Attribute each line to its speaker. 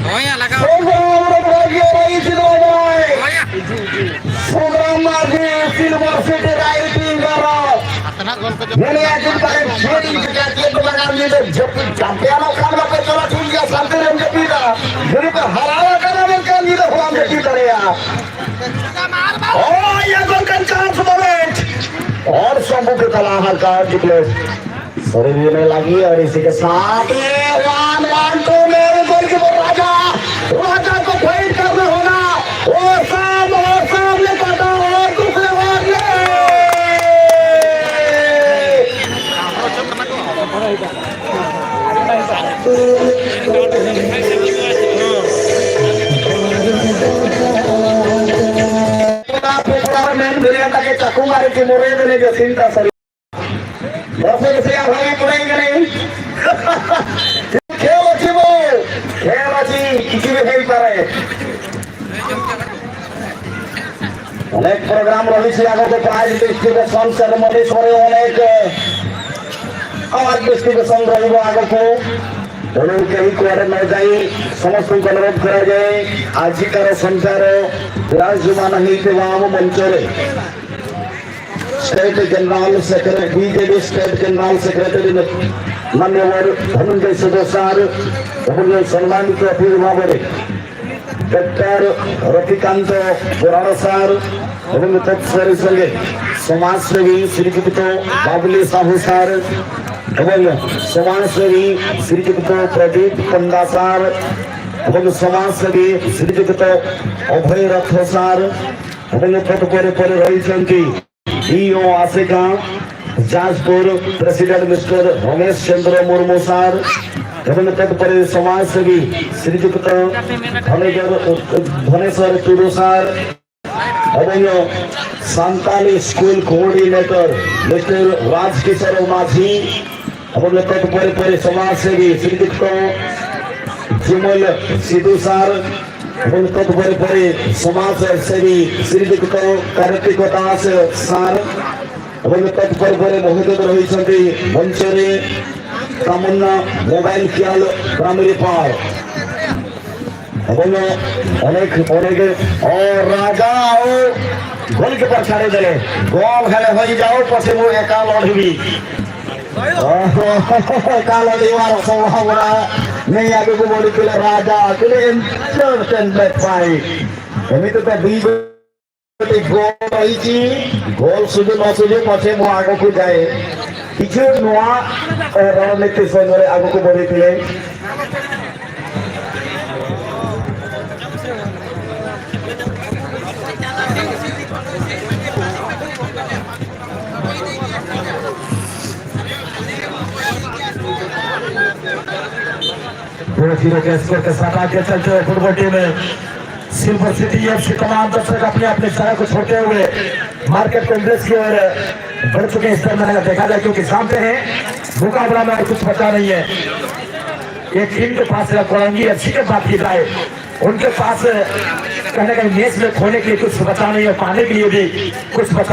Speaker 1: Oh ya, lagak.
Speaker 2: Program bagi orang Sidowai.
Speaker 1: Oh ya.
Speaker 2: Program lagi Silver City Writing Garage. Ini aja pakai seri juga dia mengenal dia jepit champion kan apa चला ठीक है सामने हम जपीदा मेरे को हराया करना मैं kan kita हम जपीदा रे यार oh ये गोल का चांस मोमेंट और शंभू के तलाहर का डिक्लेयर शरीर में लगी और इसी के साथ 1-1-2 मेरे गोल की राजा राजा को फाइट करना होगा और सामने पता और दूसरे बार चाकू मारे की मोरे देने जो चिंता सर बसे से भाई पड़ेंगे नहीं खेल अच्छी किसी भी नहीं पारे अनेक प्रोग्राम रही से आगे को प्राइज डिस्ट्रीब्यूशन सेरेमनी सरे अनेक अवार्ड डिस्ट्रीब्यूशन रही आगे को दोनों के ही कुआरे न जाई समस्त को अनुरोध करा जाए आजिकार संसार विराजमान होते वहाँ मंचरे state general secretary BJP state general secretary मान्यवर धनंजय सदस्यार सम्मानित अपील भाव डॉक्टर रतिकांत पुराण सार तत्सरी संगे समाजसेवी श्रीजुक्त बाबुली साहू सार समाजसेवी श्रीजुक्त प्रदीप पंदा सार समाजसेवी श्रीजुक्त अभय रथ सार तत्पर रही EO Asika Jajpur president mister Ramesh Chandra Murmu सार तत्पर समाजसेवी श्रीजुक्त धनेश्वर टुडू सार Santali school coordinator mister Rajkishore Majhi तत्पर समाजसेवी श्रीजुक्त जिमल सिद्धू सार तत्पर समाज सेवी श्रीजुक्त कार्तिक दास सार तत्पर महोदय रही मंचरे तमन्ना मोबाइल ख्याल प्राइमरी पार अनेक और राजा गोल के पर छाड़े देले गोल खेले हो जाओ पछे मु एका लड़बी एका लड़ीवार संभावना नहीं आगे को बोली के राजा के एंटरटेनमेंट फाइट एमिति तो बीज गोल रही गोल सुजु न सुजु पछे मु आगे को जाए किछु नुआ रणनीति संगे आगे को बढ़ी थिले जीरो के स्कोर के साथ आगे चलते हुए football team silver city FC तमाम दर्शक अपने अपने जगह को छोड़ते हुए मार्केट कॉम्प्लेक्स की ओर बढ़ चुके हैं। इस पर मैंने देखा जाए क्योंकि सामने है मुकाबला में कुछ बचा नहीं है। एक टीम के पास कोलंगी एफसी के बात की जाए उनके पास कहने का मैच में खोने के लिए कुछ बचा नहीं है, पाने के लिए भी कुछ बचा